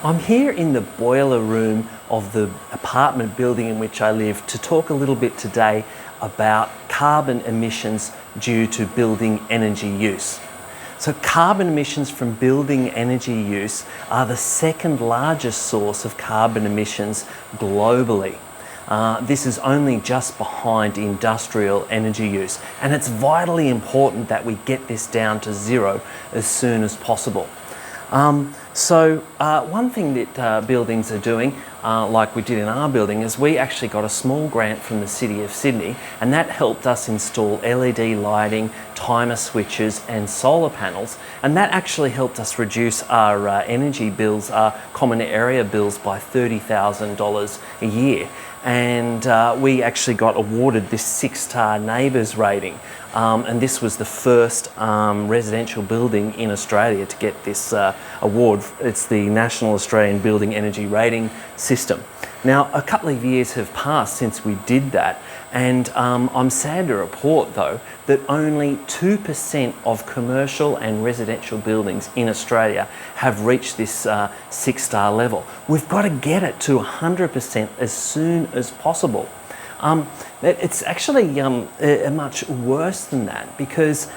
I'm here in the boiler room of the apartment building in which I live to talk a little bit today about carbon emissions due to building energy use. So carbon emissions from building energy use are the second largest source of carbon emissions globally. This is only just behind industrial energy use, and it's vitally important that we get this down to zero as soon as possible. One thing that buildings are doing, like we did in our building, is we actually got a small grant from the City of Sydney, and that helped us install LED lighting, timer switches and solar panels, and that actually helped us reduce our energy bills, our common area bills, by $30,000 a year. And we actually got awarded this 6-star neighbours rating, and this was the first residential building in Australia to get this award. It's the National Australian Building Energy Rating System. Now, a couple of years have passed since we did that, and I'm sad to report though that only 2% of commercial and residential buildings in Australia have reached this 6-star level. We've got to get it to 100% as soon as possible. It's actually much worse than that, because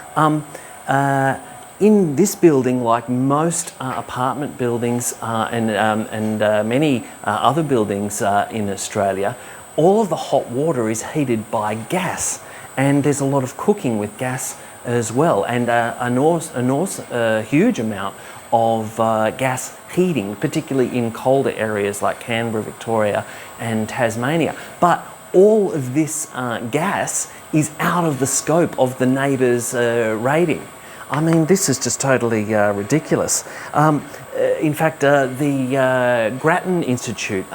in this building, like most apartment buildings and many other buildings in Australia, all of the hot water is heated by gas, and there's a lot of cooking with gas as well, and a huge amount of gas heating, particularly in colder areas like Canberra, Victoria and Tasmania. But all of this gas is out of the scope of the neighbours' rating. I mean, this is just totally ridiculous. In fact, the Grattan Institute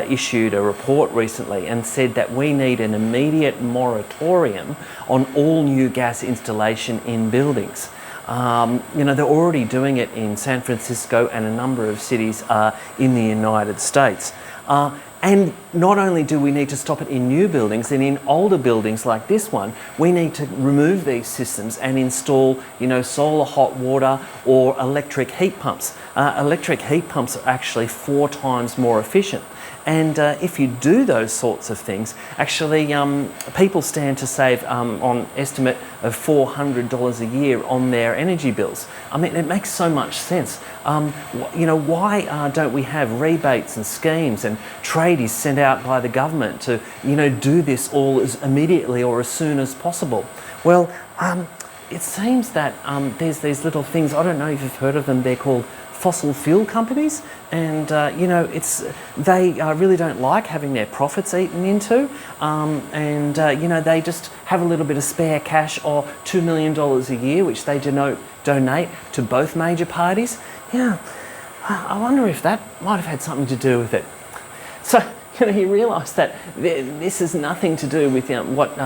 issued a report recently and said that we need an immediate moratorium on all new gas installation in buildings. They're already doing it in San Francisco and a number of cities in the United States. And not only do we need to stop it in new buildings, and in older buildings like this one, we need to remove these systems and install, solar hot water or electric heat pumps. Electric heat pumps are actually 4 times more efficient. And if you do those sorts of things, actually people stand to save on estimate of $400 a year on their energy bills. I mean, it makes so much sense. Why don't we have rebates and schemes and tradies sent out by the government to, do this all as immediately or as soon as possible? Well, it seems that there's these little things, I don't know if you've heard of them, they're called fossil fuel companies, and they really don't like having their profits eaten into, they just have a little bit of spare cash, or $2 million a year, which they donate to both major parties. Yeah, I wonder if that might have had something to do with it. So you realise that this has nothing to do with what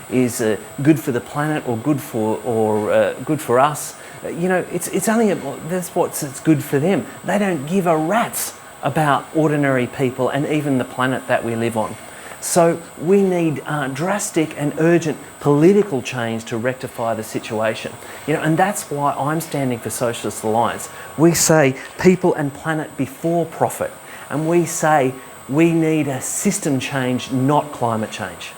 is good for the planet or good for us. It's only that's what's good for them. They don't give a rat's about ordinary people and even the planet that we live on. So we need drastic and urgent political change to rectify the situation. And that's why I'm standing for Socialist Alliance. We say people and planet before profit, and we say we need a system change, not climate change.